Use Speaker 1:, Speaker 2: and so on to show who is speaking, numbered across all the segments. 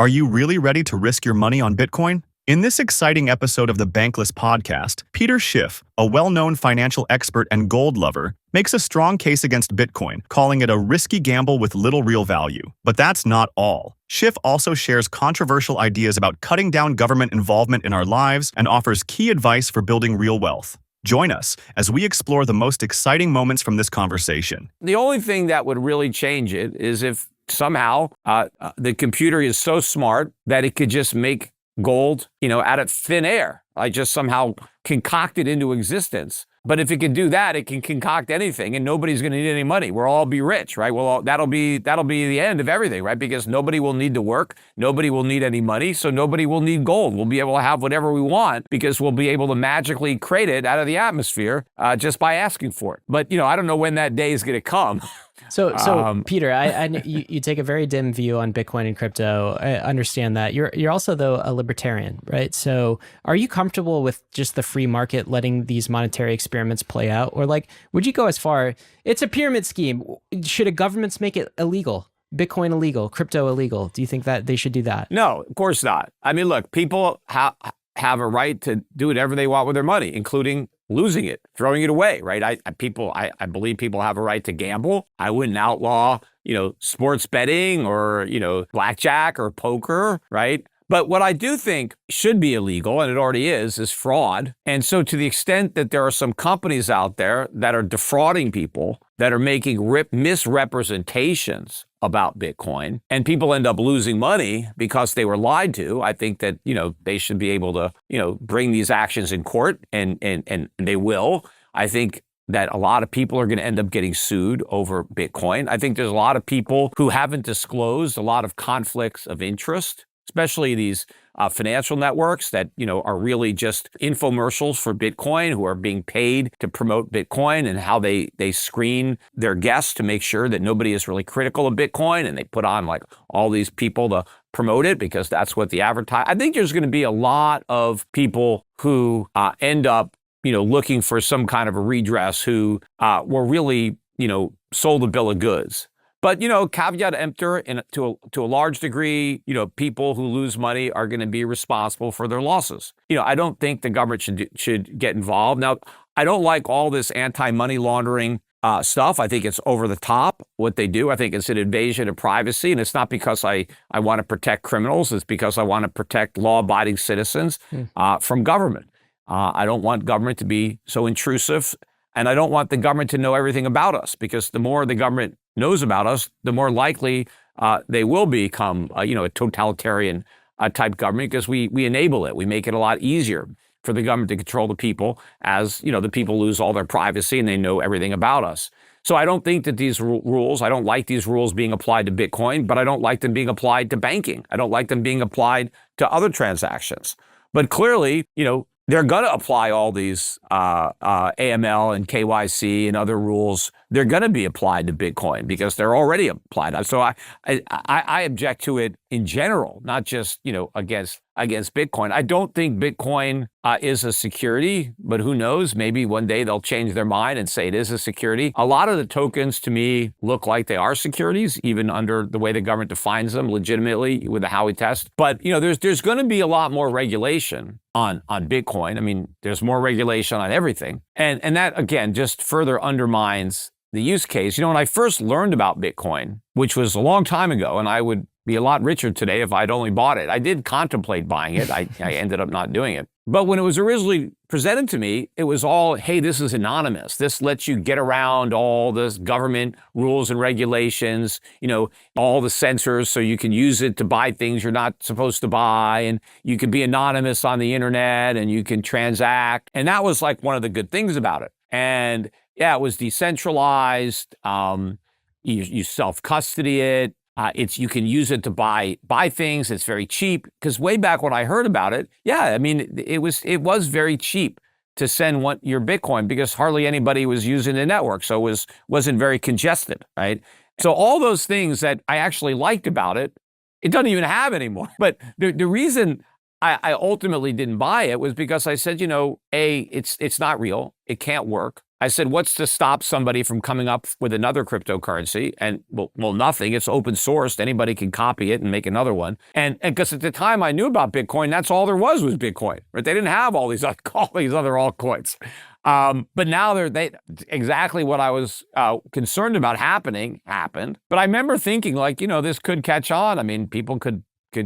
Speaker 1: Are you really ready to risk your money on Bitcoin? In this exciting episode of the Bankless podcast, Peter Schiff, a well-known financial expert and gold lover, makes a strong case against Bitcoin, calling it a risky gamble with little real value. But that's not all. Schiff also shares controversial ideas about cutting down government involvement in our lives and offers key advice for building real wealth. Join us as we explore the most exciting moments from this conversation.
Speaker 2: The only thing that would really change it is if somehow the computer is so smart that it could just make gold, out of thin air. I just somehow concoct it into existence. But if it can do that, it can concoct anything, and nobody's going to need any money. We'll all be rich, right? Well, that'll be the end of everything, right? Because nobody will need to work, nobody will need any money, so nobody will need gold. We'll be able to have whatever we want because we'll be able to magically create it out of the atmosphere just by asking for it. But I don't know when that day is going to come.
Speaker 3: So Peter, I you take a very dim view on Bitcoin and crypto. I understand that. You're also, though, a libertarian, right? So are you comfortable with just the free market letting these monetary experiments play out? Or would you go as far, it's a pyramid scheme. Should governments make it illegal? Bitcoin illegal, crypto illegal? Do you think that they should do that?
Speaker 2: No, of course not. I mean, look, people have a right to do whatever they want with their money, including losing it, throwing it away, right? I believe people have a right to gamble. I wouldn't outlaw, sports betting or, blackjack or poker, right? But what I do think should be illegal, and it already is fraud. And so to the extent that there are some companies out there that are defrauding people, that are making misrepresentations about Bitcoin, and people end up losing money because they were lied to, I think that, they should be able to, bring these actions in court, and they will. I think that a lot of people are going to end up getting sued over Bitcoin. I think there's a lot of people who haven't disclosed a lot of conflicts of interest, especially these financial networks that, are really just infomercials for Bitcoin, who are being paid to promote Bitcoin, and how they screen their guests to make sure that nobody is really critical of Bitcoin. And they put on all these people to promote it because that's what the advertise. I think there's going to be a lot of people who end up, looking for some kind of a redress, who were really, sold a bill of goods. But, caveat emptor, to a large degree, people who lose money are going to be responsible for their losses. I don't think the government should get involved. Now, I don't like all this anti-money laundering stuff. I think it's over the top what they do. I think it's an invasion of privacy. And it's not because I want to protect criminals. It's because I want to protect law-abiding citizens from government. I don't want government to be so intrusive. And I don't want the government to know everything about us, because the more the government knows about us, the more likely they will become, a totalitarian type government, because we enable it. We make it a lot easier for the government to control the people, as, the people lose all their privacy and they know everything about us. So I don't think that these rules, I don't like these rules being applied to Bitcoin, but I don't like them being applied to banking. I don't like them being applied to other transactions. But clearly, they're going to apply all these AML and KYC and other rules. They're going to be applied to Bitcoin because they're already applied. So I object to it in general, not just against Bitcoin. I don't think Bitcoin is a security, but who knows? Maybe one day they'll change their mind and say it is a security. A lot of the tokens to me look like they are securities, even under the way the government defines them legitimately with the Howey test. But there's going to be a lot more regulation on Bitcoin. I mean, there's more regulation on everything. And that, again, just further undermines the use case. When I first learned about Bitcoin, which was a long time ago, and I would be a lot richer today if I'd only bought it. I did contemplate buying it. I ended up not doing it. But when it was originally presented to me, it was all, hey, this is anonymous. This lets you get around all this government rules and regulations, all the censors, so you can use it to buy things you're not supposed to buy. And you can be anonymous on the internet, and you can transact. And that was one of the good things about it. And yeah, it was decentralized. You self-custody it. You can use it to buy things. It's very cheap, because way back when I heard about it, it was very cheap to send your Bitcoin, because hardly anybody was using the network, so it wasn't very congested, right? So all those things that I actually liked about it, it doesn't even have anymore. But the reason I ultimately didn't buy it was because I said, it's not real. it can't work. I said, what's to stop somebody from coming up with another cryptocurrency? And well, nothing. It's open sourced. Anybody can copy it and make another one. And because at the time I knew about Bitcoin, that's all there was Bitcoin. Right? They didn't have all these other altcoins. But now exactly what I was concerned about happened. But I remember thinking, like, this could catch on. I mean, people could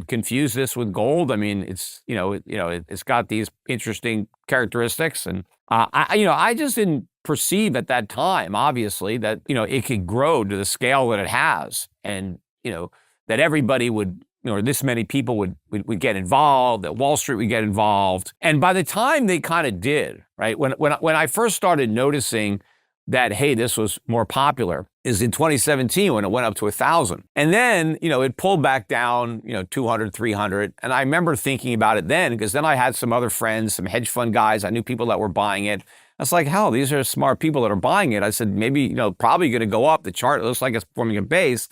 Speaker 2: confuse this with gold. I mean, it's got these interesting characteristics, and I just didn't perceive at that time, obviously, that it could grow to the scale that it has, and that everybody would, or this many people would get involved, that Wall Street would get involved. And by the time they kind of did, right, when I first started noticing that, hey, this was more popular, is in 2017 when it went up to 1,000. And then, it pulled back down, 200, 300. And I remember thinking about it then, because then I had some other friends, some hedge fund guys. I knew people that were buying it. I was like, hell, these are smart people that are buying it. I said, maybe, probably going to go up. The chart looks like it's forming a base.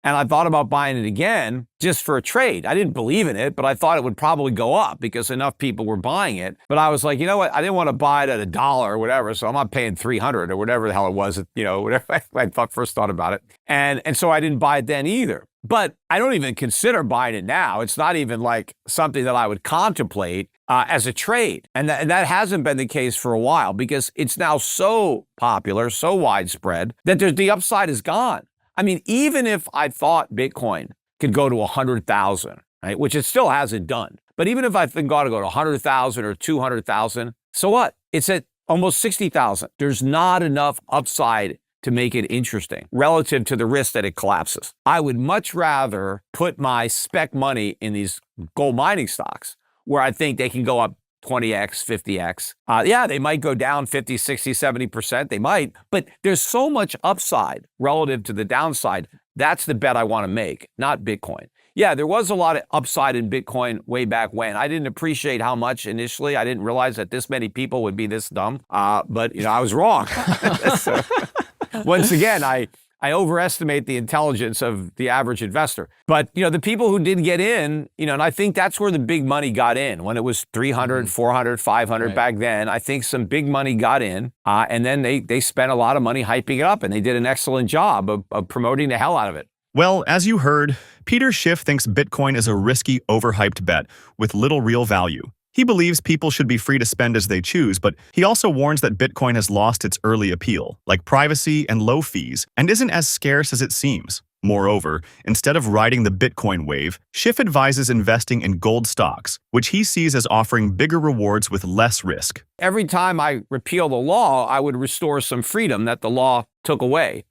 Speaker 2: And I thought about buying it again just for a trade. I didn't believe in it, but I thought it would probably go up because enough people were buying it. But I was like, you know what? I didn't want to buy it at $1 or whatever, so I'm not paying 300 or whatever the hell it was, whatever I first thought about it. And so I didn't buy it then either. But I don't even consider buying it now. It's not even like something that I would contemplate as a trade. And that hasn't been the case for a while because it's now so popular, so widespread that the upside is gone. I mean, even if I thought Bitcoin could go to 100,000, right, which it still hasn't done, but even if I think got to go to 100,000 or 200,000, so what? It's at almost 60,000. There's not enough upside to make it interesting relative to the risk that it collapses. I would much rather put my spec money in these gold mining stocks where I think they can go up 20x, 50x. Yeah, they might go down 50, 60, 70%. They might, but there's so much upside relative to the downside. That's the bet I want to make, not Bitcoin. Yeah, there was a lot of upside in Bitcoin way back when. I didn't appreciate how much initially. I didn't realize that this many people would be this dumb. But I was wrong. So, once again, I overestimate the intelligence of the average investor. But, the people who did get in, and I think that's where the big money got in. When it was 300, 400, 500 right. Back then, I think some big money got in. And then they spent a lot of money hyping it up, and they did an excellent job of promoting the hell out of it.
Speaker 1: Well, as you heard, Peter Schiff thinks Bitcoin is a risky, overhyped bet with little real value. He believes people should be free to spend as they choose, but he also warns that Bitcoin has lost its early appeal, like privacy and low fees, and isn't as scarce as it seems. Moreover, instead of riding the Bitcoin wave, Schiff advises investing in gold stocks, which he sees as offering bigger rewards with less risk.
Speaker 2: Every time I repeal the law, I would restore some freedom that the law took away.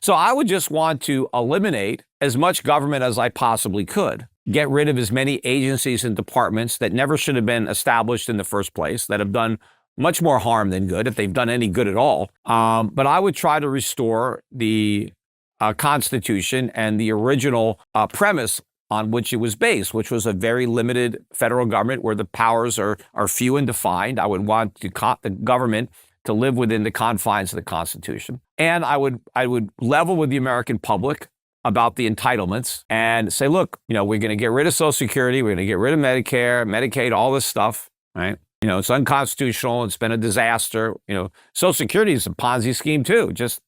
Speaker 2: So I would just want to eliminate as much government as I possibly could. Get rid of as many agencies and departments that never should have been established in the first place, that have done much more harm than good, if they've done any good at all. But I would try to restore the Constitution and the original premise on which it was based, which was a very limited federal government where the powers are few and defined. I would want the government to live within the confines of the Constitution. And I would level with the American public about the entitlements and say, look, we're going to get rid of Social Security, we're going to get rid of Medicare, Medicaid, all this stuff, right? It's unconstitutional, it's been a disaster. Social Security is a Ponzi scheme too, just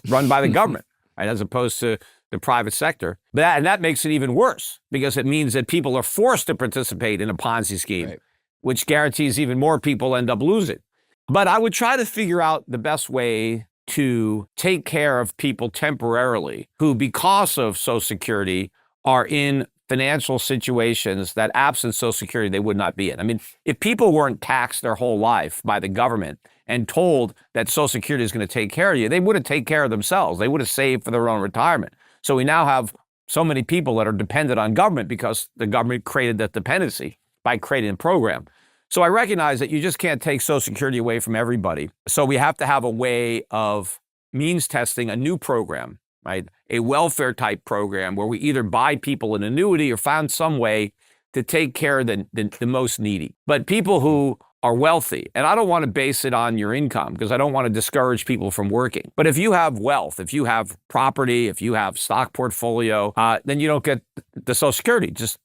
Speaker 2: run by the government, right? As opposed to the private sector. And that makes it even worse because it means that people are forced to participate in a Ponzi scheme, right, which guarantees even more people end up losing. But I would try to figure out the best way to take care of people temporarily who, because of Social Security, are in financial situations that absent Social Security, they would not be in. I mean, if people weren't taxed their whole life by the government and told that Social Security is going to take care of you, they would have taken care of themselves. They would have saved for their own retirement. So we now have so many people that are dependent on government because the government created that dependency by creating a program. So I recognize that you just can't take Social Security away from everybody. So we have to have a way of means testing a new program, right? A welfare type program where we either buy people an annuity or find some way to take care of the most needy. But people who are wealthy, and I don't want to base it on your income because I don't want to discourage people from working. But if you have wealth, if you have property, if you have stock portfolio, then you don't get the Social Security. Just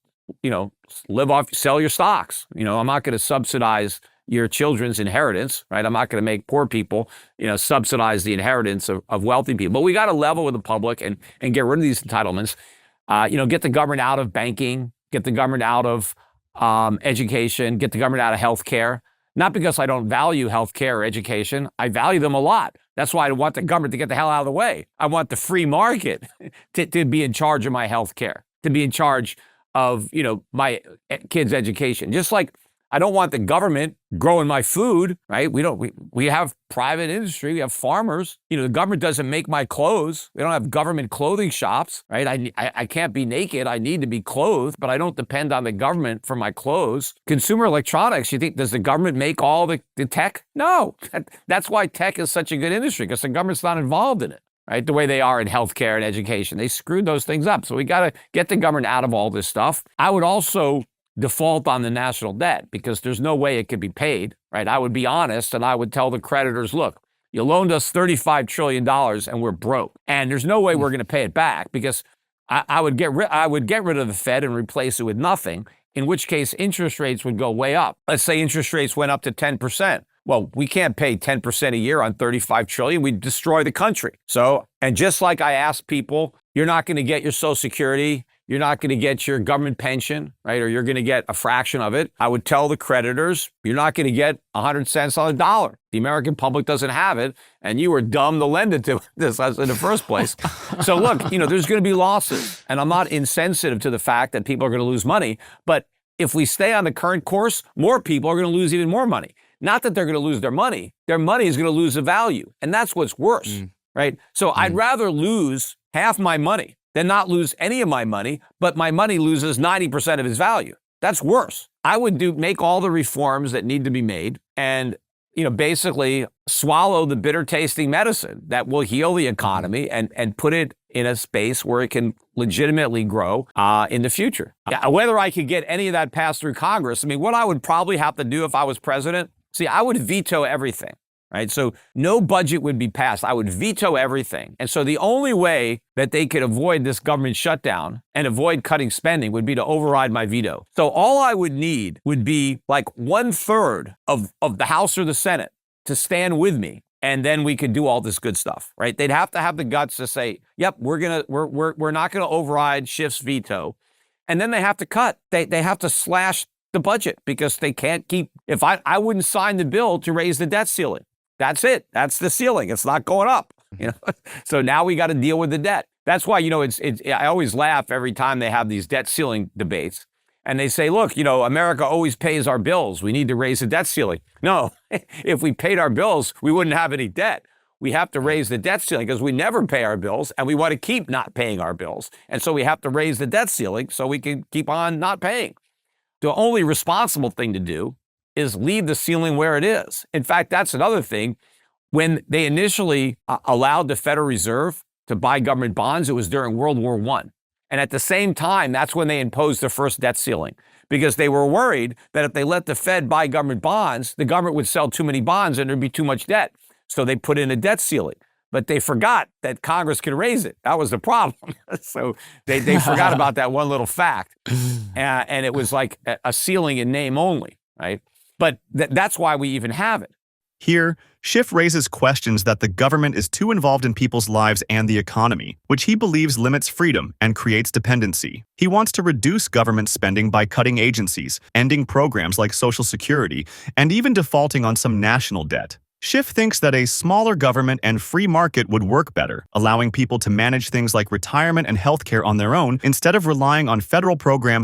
Speaker 2: live off, sell your stocks. I'm not going to subsidize your children's inheritance, right? I'm not going to make poor people, subsidize the inheritance of wealthy people. But we got to level with the public and get rid of these entitlements. Get the government out of banking, get the government out of education, get the government out of healthcare. Not because I don't value healthcare or education. I value them a lot. That's why I want the government to get the hell out of the way. I want the free market to be in charge of my healthcare, to be in charge of, my kids' education. Just like I don't want the government growing my food, right? We have private industry, we have farmers. The government doesn't make my clothes. We don't have government clothing shops, right? I can't be naked. I need to be clothed, but I don't depend on the government for my clothes. Consumer electronics, you think, does the government make all the tech? No. That's why tech is such a good industry, because the government's not involved in it, right? The way they are in healthcare and education. They screwed those things up. So we got to get the government out of all this stuff. I would also default on the national debt because there's no way it could be paid, right? I would be honest and I would tell the creditors, look, you loaned us $35 trillion and we're broke. And there's no way we're going to pay it back because I would get rid of the Fed and replace it with nothing, in which case interest rates would go way up. Let's say interest rates went up to 10%. Well, we can't pay 10% a year on $35 trillion. We'd destroy the country. So, and just like I asked people, you're not going to get your Social Security, you're not going to get your government pension, right? Or you're going to get a fraction of it. I would tell the creditors, you're not going to get 100 cents on the dollar. The American public doesn't have it, and you were dumb to lend it to this in the first place. So look, there's going to be losses, and I'm not insensitive to the fact that people are going to lose money, but if we stay on the current course, more people are going to lose even more money. Not that they're going to lose their money is going to lose the value, and that's what's worse, right? So I'd rather lose half my money than not lose any of my money, but my money loses 90% of its value. That's worse. I would make all the reforms that need to be made and, basically swallow the bitter tasting medicine that will heal the economy and put it in a space where it can legitimately grow in the future. Whether I could get any of that passed through Congress, what I would probably have to do if I was president, I would veto everything. Right? So no budget would be passed. I would veto everything. And so the only way that they could avoid this government shutdown and avoid cutting spending would be to override my veto. So all I would need would be like 1/3 of the House or the Senate to stand with me. And then we could do all this good stuff, right? They'd have to have the guts to say, yep, we're not gonna override Schiff's veto. And then they have to cut. They have to slash the budget because they can't keep, if I wouldn't sign the bill to raise the debt ceiling. That's it. That's the ceiling. It's not going up. So now we got to deal with the debt. That's why, I always laugh every time they have these debt ceiling debates and they say, look, America always pays our bills. We need to raise the debt ceiling. No, if we paid our bills, we wouldn't have any debt. We have to raise the debt ceiling because we never pay our bills and we want to keep not paying our bills. And so we have to raise the debt ceiling so we can keep on not paying. The only responsible thing to do is leave the ceiling where it is. In fact, that's another thing. When they initially allowed the Federal Reserve to buy government bonds, it was during World War I. And at the same time, that's when they imposed the first debt ceiling, because they were worried that if they let the Fed buy government bonds, the government would sell too many bonds and there'd be too much debt. So they put in a debt ceiling. But they forgot that Congress could raise it. That was the problem. So they forgot about that one little fact. And it was like a ceiling in name only, right? But that's why we even have it.
Speaker 1: Here, Schiff raises questions that the government is too involved in people's lives and the economy, which he believes limits freedom and creates dependency. He wants to reduce government spending by cutting agencies, ending programs like Social Security, and even defaulting on some national debt. Schiff thinks that a smaller government and free market would work better, allowing people to manage things like retirement and healthcare on their own instead of relying on federal programs